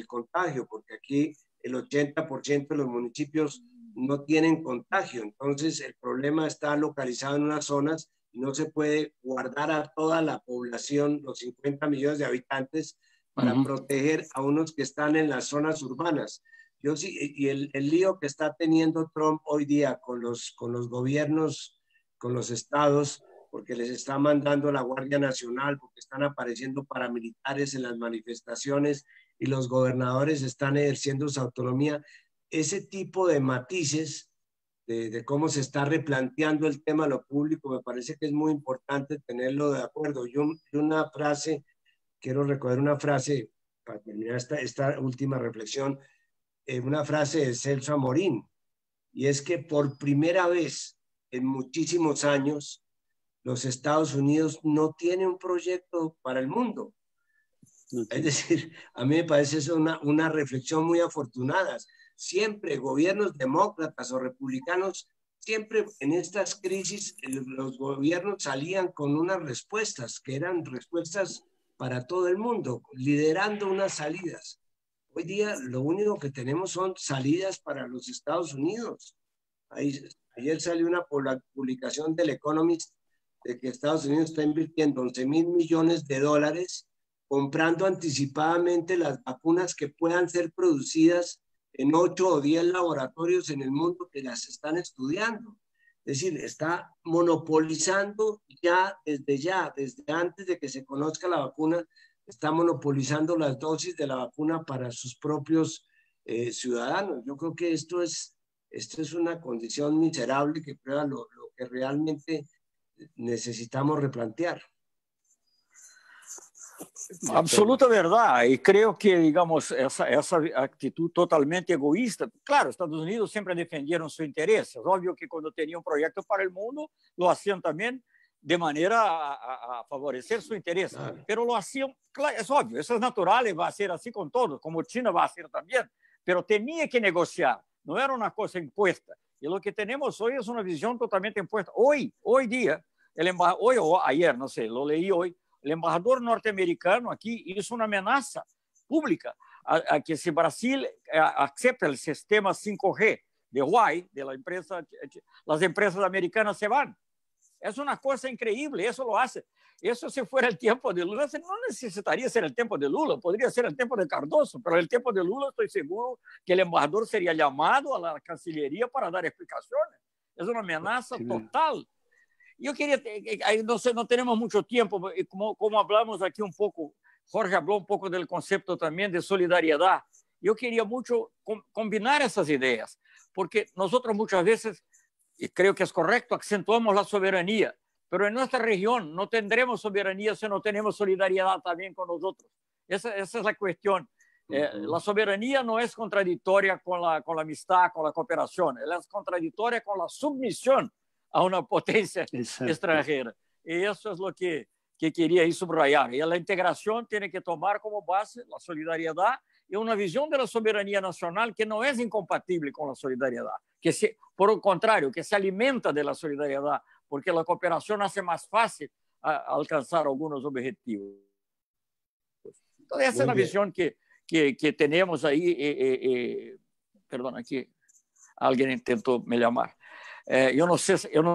S1: contagio, porque aquí el 80% de los municipios no tienen contagio. Entonces, el problema está localizado en unas zonas y no se puede guardar a toda la población, los 50 millones de habitantes, para proteger a unos que están en las zonas urbanas. Yo sí, y el lío que está teniendo Trump hoy día con los gobiernos, con los estados, porque les está mandando la Guardia Nacional, porque están apareciendo paramilitares en las manifestaciones y los gobernadores están ejerciendo su autonomía. Ese tipo de matices de cómo se está replanteando el tema de lo público, me parece que es muy importante tenerlo de acuerdo. Yo una frase, quiero recoger una frase para terminar esta última reflexión, una frase de Celso Amorín, y es que por primera vez en muchísimos años los Estados Unidos no tienen un proyecto para el mundo. Es decir, a mí me parece eso una reflexión muy afortunada. Siempre gobiernos demócratas o republicanos, siempre en estas crisis los gobiernos salían con unas respuestas que eran respuestas para todo el mundo, liderando unas salidas. Hoy día lo único que tenemos son salidas para los Estados Unidos. Ayer salió una publicación del Economist de que Estados Unidos está invirtiendo 11.000 millones de dólares comprando anticipadamente las vacunas que puedan ser producidas en 8 o 10 laboratorios en el mundo que las están estudiando. Es decir, está monopolizando desde antes de que se conozca la vacuna, está monopolizando las dosis de la vacuna para sus propios ciudadanos. Yo creo que esto es una condición miserable que prueba lo que realmente necesitamos replantear.
S2: Absoluta verdad, y creo que, digamos, esa actitud totalmente egoísta, claro, Estados Unidos siempre defendieron sus intereses, obvio que cuando tenían un proyecto para el mundo, lo hacían también de manera a favorecer su interés, pero lo hacían, claro, es obvio, eso es natural y va a ser así con todos, como China va a hacer también, pero tenía que negociar, no era una cosa impuesta, y lo que tenemos hoy es una visión totalmente impuesta. Hoy día, hoy o ayer, no sé, lo leí hoy, el embajador norteamericano aquí hizo una amenaza pública a que si Brasil acepta el sistema 5G de Huawei, de la empresa, las empresas americanas se van. Es una cosa increíble, eso lo hace. Eso si fuera el tiempo de Lula, no necesitaría ser el tiempo de Lula, podría ser el tiempo de Cardoso, pero el tiempo de Lula estoy seguro que el embajador sería llamado a la Cancillería para dar explicaciones. Es una amenaza total. Yo quería, no tenemos mucho tiempo, como hablamos aquí un poco, Jorge habló un poco del concepto también de solidaridad. Yo quería mucho combinar esas ideas, porque nosotros muchas veces, y creo que es correcto, acentuamos la soberanía, pero en nuestra región no tendremos soberanía si no tenemos solidaridad también con nosotros. Esa es la cuestión. La soberanía no es contradictoria con la amistad, con la cooperación, ella es contradictoria con la submisión a una potencia extranjera. Y eso es lo que quería subrayar. Y la integración tiene que tomar como base la solidaridad y una visión de la soberanía nacional que no es incompatible con la solidaridad, por el contrario, que se alimenta de la solidaridad, porque la cooperación hace más fácil alcanzar algunos objetivos. Entonces, esa es la visión que tenemos ahí. Perdón, aquí alguien intentó me llamar. Yo no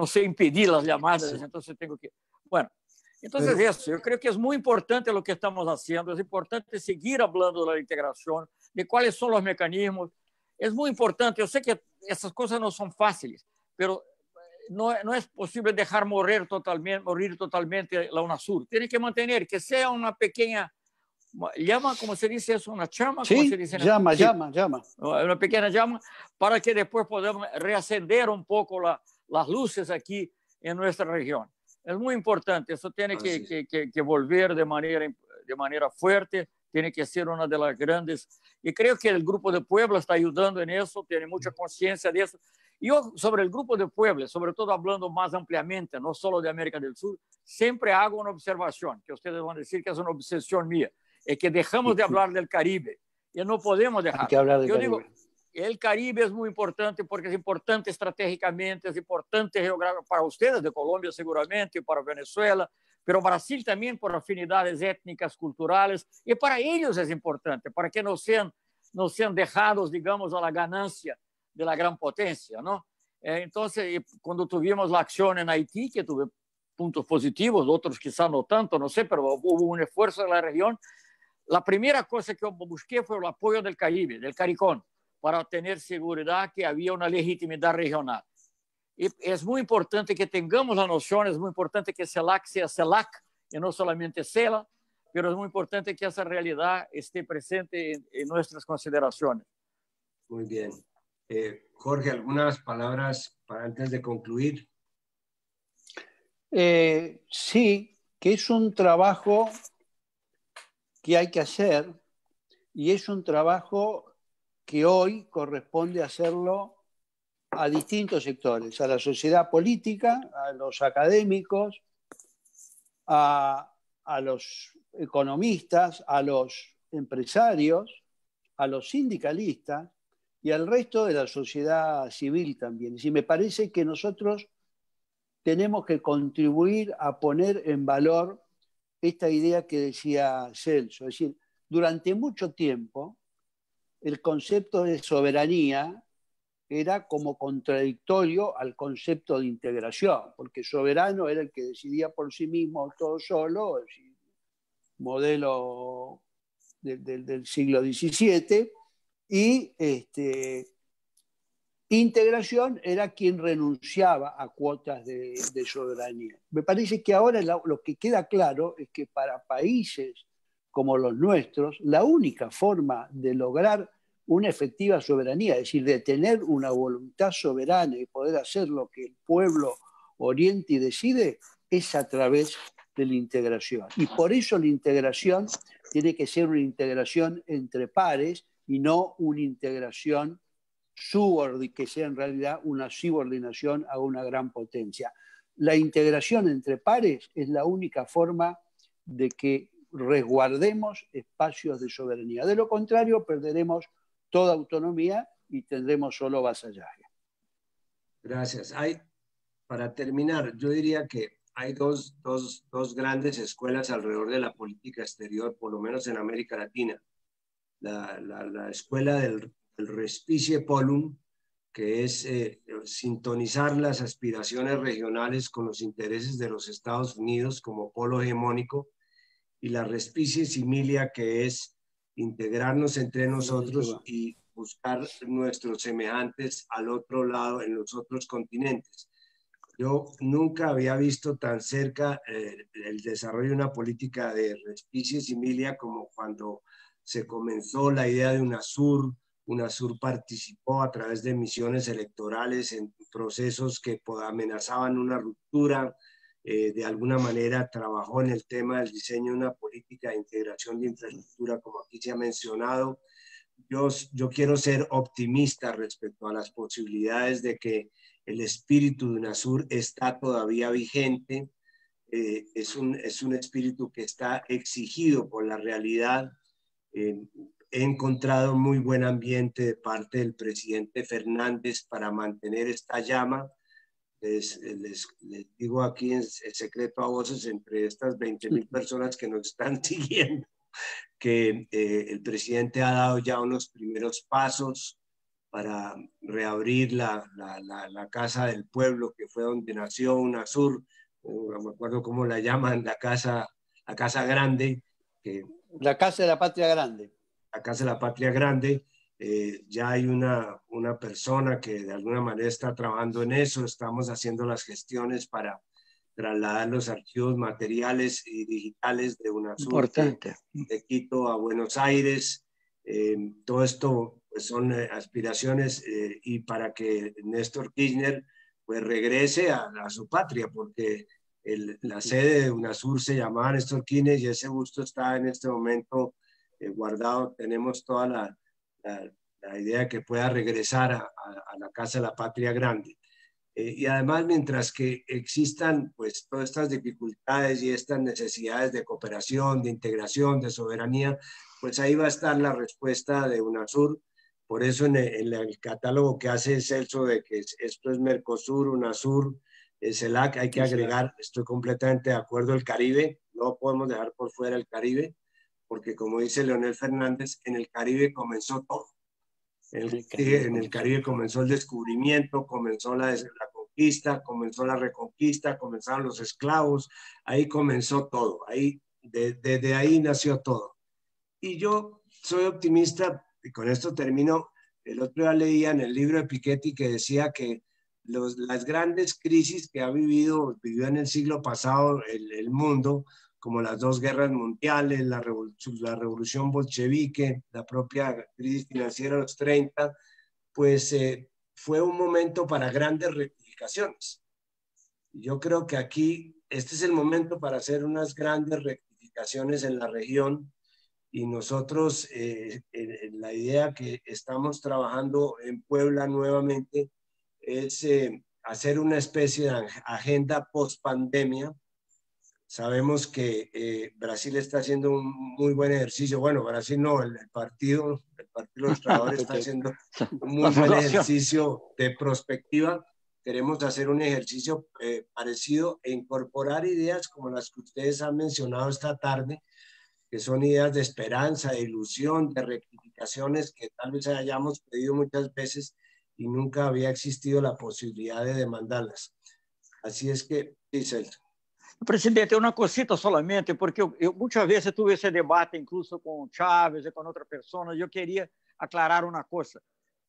S2: sé impedir las llamadas, entonces tengo que... Bueno, entonces eso, yo creo que es muy importante lo que estamos haciendo, es importante seguir hablando de la integración, de cuáles son los mecanismos, es muy importante, yo sé que esas cosas no son fáciles, pero no es posible dejar morir totalmente la UNASUR, tiene que mantener, que sea una pequeña... llama, como se dice eso, una chama,
S3: sí,
S2: como se dice
S3: llama,
S2: sí,
S3: llama.
S2: Una pequeña llama, para que después podamos reacender un poco las luces aquí en nuestra región. Es muy importante, eso tiene que volver de manera fuerte, tiene que ser una de las grandes. Y creo que el Grupo de Puebla está ayudando en eso, tiene mucha conciencia de eso. Y yo, sobre el Grupo de Puebla, sobre todo hablando más ampliamente, no solo de América del Sur, siempre hago una observación, que ustedes van a decir que es una obsesión mía, es que dejamos de hablar del Caribe. Y no podemos dejar.
S3: Hay que hablar del
S2: Yo
S3: Caribe.
S2: digo, el Caribe es muy importante porque es importante estratégicamente, es importante geográficamente para ustedes de Colombia seguramente, para Venezuela, pero Brasil también por afinidades étnicas, culturales, y para ellos es importante, para que no sean dejados, digamos, a la ganancia de la gran potencia, ¿no? Entonces, cuando tuvimos la acción en Haití, que tuve puntos positivos, otros quizá no tanto, no sé, pero hubo un esfuerzo en la región. La primera cosa que yo busqué fue el apoyo del Caribe, del CARICOM, para tener seguridad que había una legitimidad regional. Y es muy importante que tengamos la noción, es muy importante que CELAC sea CELAC y no solamente CELA, pero es muy importante que esa realidad esté presente en nuestras consideraciones.
S1: Muy bien. Jorge, algunas palabras para antes de concluir.
S3: Sí, que es un trabajo que hay que hacer y es un trabajo que hoy corresponde hacerlo a distintos sectores, a la sociedad política, a los académicos, a los economistas, a los empresarios, a los sindicalistas y al resto de la sociedad civil también. Y me parece que nosotros tenemos que contribuir a poner en valor esta idea que decía Celso. Es decir, durante mucho tiempo el concepto de soberanía era como contradictorio al concepto de integración, porque soberano era el que decidía por sí mismo todo solo, es decir, modelo del siglo XVII, y integración era quien renunciaba a cuotas de soberanía. Me parece que ahora lo que queda claro es que para países como los nuestros, la única forma de lograr una efectiva soberanía, es decir, de tener una voluntad soberana y poder hacer lo que el pueblo orienta y decide, es a través de la integración. Y por eso la integración tiene que ser una integración entre pares y no una integración que sea en realidad una subordinación a una gran potencia. La integración entre pares es la única forma de que resguardemos espacios de soberanía. De lo contrario, perderemos toda autonomía y tendremos solo vasallaje.
S1: Gracias. Para terminar, yo diría que hay dos grandes escuelas alrededor de la política exterior, por lo menos en América Latina. La escuela del Respicie Polum, que es sintonizar las aspiraciones regionales con los intereses de los Estados Unidos como polo hegemónico, y la Respicie Similia, que es integrarnos entre nosotros y buscar nuestros semejantes al otro lado, en los otros continentes. Yo nunca había visto tan cerca el desarrollo de una política de Respicie Similia como cuando se comenzó la idea de UNASUR. UNASUR participó a través de misiones electorales en procesos que amenazaban una ruptura. De alguna manera trabajó en el tema del diseño de una política de integración de infraestructura, como aquí se ha mencionado. Yo quiero ser optimista respecto a las posibilidades de que el espíritu de UNASUR está todavía vigente. Es un espíritu que está exigido por la realidad. He encontrado muy buen ambiente de parte del presidente Fernández para mantener esta llama. Les digo aquí en secreto a voces entre estas 20,000 personas que nos están siguiendo que el presidente ha dado ya unos primeros pasos para reabrir la Casa del Pueblo, que fue donde nació UNASUR, no me acuerdo cómo la llaman, la Casa Grande.
S3: La Casa de la Patria Grande.
S1: La Casa de la Patria Grande. Ya hay una persona que de alguna manera está trabajando en eso. Estamos haciendo las gestiones para trasladar los archivos materiales y digitales de UNASUR de Quito a Buenos Aires. Todo esto pues, son aspiraciones y para que Néstor Kirchner pues, regrese a su patria, porque la sede de UNASUR se llamaba Néstor Kirchner y ese busto está en este momento guardado. Tenemos toda la idea de que pueda regresar a la casa de la patria grande. Y además, mientras que existan pues todas estas dificultades y estas necesidades de cooperación, de integración, de soberanía, pues ahí va a estar la respuesta de UNASUR. Por eso en el catálogo que hace Celso de que esto es Mercosur, UNASUR, CELAC, hay que agregar, estoy completamente de acuerdo, el Caribe. No podemos dejar por fuera el Caribe, porque como dice Leonel Fernández, en el Caribe comenzó todo. En el Caribe comenzó el descubrimiento, comenzó la conquista, comenzó la reconquista, comenzaron los esclavos, ahí comenzó todo, desde ahí nació todo. Y yo soy optimista, y con esto termino. El otro día leía en el libro de Piketty que decía que las grandes crisis que vivió en el siglo pasado el mundo, como las dos guerras mundiales, la revolución bolchevique, la propia crisis financiera de los 30, pues fue un momento para grandes rectificaciones. Yo creo que aquí este es el momento para hacer unas grandes rectificaciones en la región, y nosotros la idea que estamos trabajando en Puebla nuevamente es hacer una especie de agenda post-pandemia. Sabemos que Brasil está haciendo un muy buen ejercicio. Bueno, Brasil no, el Partido de los Trabajadores está haciendo un muy buen ejercicio de prospectiva. Queremos hacer un ejercicio parecido e incorporar ideas como las que ustedes han mencionado esta tarde, que son ideas de esperanza, de ilusión, de rectificaciones que tal vez hayamos pedido muchas veces y nunca había existido la posibilidad de demandarlas. Así es que, sí, Celso.
S2: Presidente, una cosita solamente, porque eu muitas vezes tuve esse debate, incluso com Chávez e com outra pessoa, e eu queria aclarar uma coisa.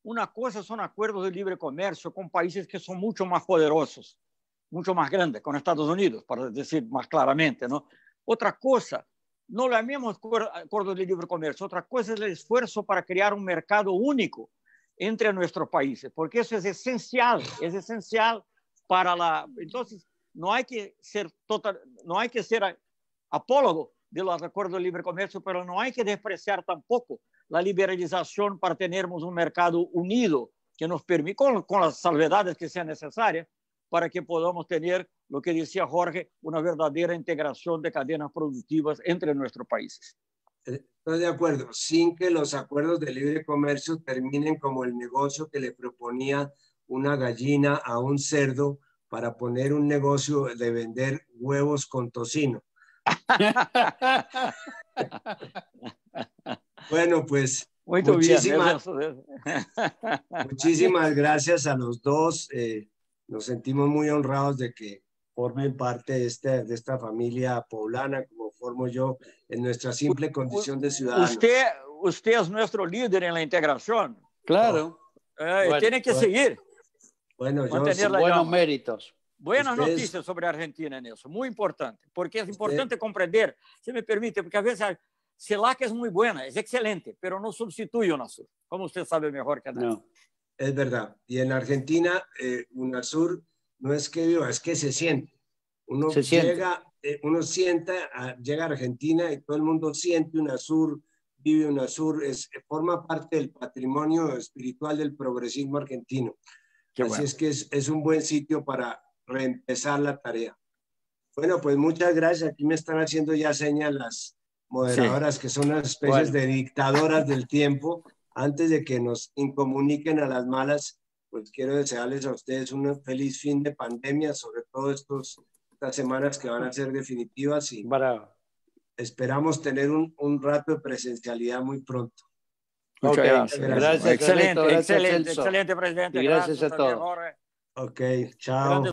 S2: Uma coisa são acordos de livre comércio com países que são muito mais poderosos, muito mais grandes, com os Estados Unidos, para dizer mais claramente, não? Outra coisa, não é mesmo acordo de livre comércio, outra coisa é o esforço para criar um mercado único entre nossos países, porque isso é essencial para a... Então, no hay que ser apólogo de los acuerdos de libre comercio, pero no hay que despreciar tampoco la liberalización para tenermos un mercado unido que nos permita, con las salvedades que sean necesarias, para que podamos tener, lo que decía Jorge, una verdadera integración de cadenas productivas entre nuestros países.
S1: Estoy de acuerdo, sin que los acuerdos de libre comercio terminen como el negocio que le proponía una gallina a un cerdo para poner un negocio de vender huevos con tocino. Bueno, pues muchísimas gracias a los dos. Nos sentimos muy honrados de que formen parte de esta familia poblana, como formo yo, en nuestra simple condición de ciudadanos.
S2: Usted es nuestro líder en la integración.
S3: Claro.
S2: Tiene que seguir.
S1: Bueno, yo
S3: buenos méritos.
S2: Buenas noticias sobre Argentina en eso, muy importante, porque es importante comprender, si me permite, porque a veces CELAC es muy buena, es excelente, pero no sustituye UNASUR, como usted sabe mejor que nadie.
S1: No. Es verdad, y en Argentina UNASUR no es que viva, es que se siente. Uno llega a Argentina y todo el mundo siente UNASUR, vive UNASUR, forma parte del patrimonio espiritual del progresismo argentino. Así es que es un buen sitio para reempezar la tarea. Bueno, pues muchas gracias. Aquí me están haciendo ya señas las moderadoras, que son unas especies de dictadoras del tiempo. Antes de que nos incomuniquen a las malas, pues quiero desearles a ustedes un feliz fin de pandemia, sobre todo estas semanas que van a ser definitivas, y esperamos tener un rato de presencialidad muy pronto.
S2: Muchas gracias.
S3: Gracias.
S2: Excelente, excelente, presidente.
S3: Y gracias a todos.
S1: Ok, chao.